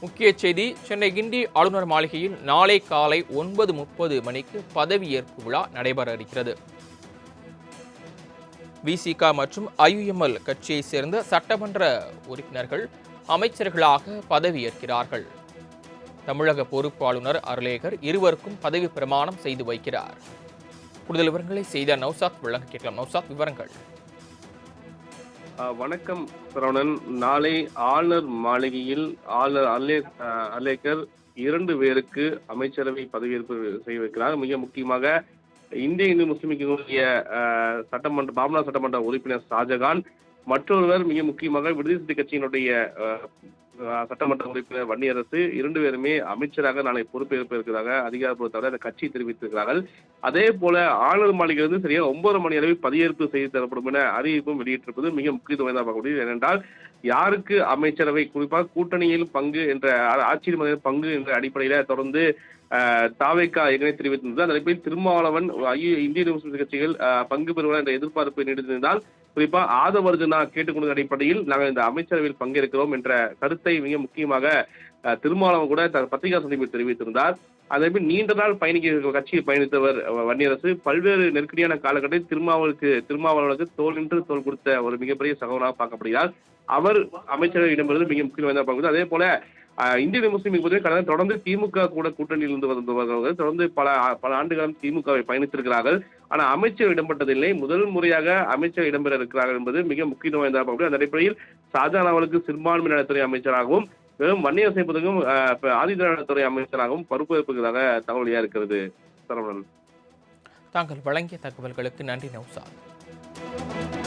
முக்கிய செய்தி: சென்னை கிண்டி ஆளுநர் மாளிகையில் நாளை காலை 9:30 மணிக்கு பதவியேற்பு விழா நடைபெற இருக்கிறது. விசிக மற்றும் ஐயுஎம்எல் கட்சியை சேர்ந்த சட்டமன்ற உறுப்பினர்கள் அமைச்சர்களாக பதவியேற்கிறார்கள். தமிழக பொறுப்பு ஆளுநர் அர்லேகர் இருவருக்கும் பதவி பிரமாணம் செய்து வைக்கிறார். கூடுதல் விவரங்களை செய்த நௌசாத் வழங்க கேட்கலாம். நௌசாத், விவரங்கள். வணக்கம் சரவணன். நாளை ஆளுநர் மாளிகையில் ஆளுநர் அர்லேகர் 2 பேருக்கு அமைச்சரவை பதவியேற்பு செய்ய வைக்கிறார். மிக முக்கியமாக இந்திய இந்து முஸ்லிம் லீக்கினுடைய பாபநாச சட்டமன்ற உறுப்பினர் ஷாஜகான், மற்றொருவர் மிக முக்கியமாக விடுதலை சிறுத்தை கட்சியினுடைய சட்டமன்ற உறுப்பினர் வன்னியரசு 2 பேருமே அமைச்சராக நாளை பொறுப்பேற்ப இருக்கிறாங்க. அதிகாரப்பூர்வ அந்த கட்சி தெரிவித்திருக்கிறார்கள். அதே போல ஆளுநர் மாளிகையிலிருந்து சரியா 9:30 மணி அளவில் பதவியேற்பு செய்து தரப்படும் என அறிவிப்பும் வெளியிட்டிருப்பது மிக முக்கியத்துவம் பார்க்க முடியும். ஏனென்றால் யாருக்கு அமைச்சரவை, குறிப்பாக கூட்டணியில் பங்கு என்ற ஆட்சியில் பங்கு என்ற அடிப்படையில தொடர்ந்து தாவேகா ஏற்கனவே தெரிவித்திருந்தது. அந்த அடிப்படையில் திருமாவளவன் இந்திய முஸ்லிம் கட்சிகள் பங்கு பெறுவார் என்ற எதிர்பார்ப்பை நீடித்திருந்தால், குறிப்பா ஆதவர்ஜனா கேட்டுக்கொண்ட அடிப்படையில் நாங்கள் இந்த அமைச்சரவையில் பங்கேற்கிறோம் என்ற கருத்தை மிக முக்கியமாக திருமாவளவன் கூட பத்திரிகா சந்திப்பில் தெரிவித்திருந்தார். அதேபோல் நீண்ட நாள் கட்சியில் பயணித்தவர் வன்னியரசு பல்வேறு நெருக்கடியான காலகட்டத்தில் திருமாவளவனுக்கு தோல் நின்று தோல் கொடுத்த ஒரு மிகப்பெரிய சகோதரனாக பார்க்கப்படுகிறார். அவர் அமைச்சரவை இடம்பெறுவது மிக முக்கியமாக பார்க்கப்படுகிறது. அதே போல இந்திய முஸ்லிம் கடந்த தொடர்ந்து திமுக கூட கூட்டணியில் இருந்து வந்தவர்கள் தொடர்ந்து பல ஆண்டுகாலம் திமுகவை பயணித்திருக்கிறார்கள். ஆனால் அமைச்சர் இடம்பெற்றதில்லை. முதல் முறையாக அமைச்சர் இடம்பெற இருக்கிறார்கள் என்பது மிக முக்கியத்துவம் வாய்ந்ததாக பார்க்கப்படுகிறது. அந்த அடிப்படையில் ஷாஜகான் அவர்களுக்கு சிறுபான்மை நலத்துறை அமைச்சராகவும், வன்னியரசை பொறுத்தவரைக்கும் ஆதிதிராவிட நலத்துறை அமைச்சராகவும் பொறுப்பேற்பதாக தகவலியா இருக்கிறது. சரவணன், தாங்கள் வழங்கிய தகவல்களுக்கு நன்றி நௌசாத்.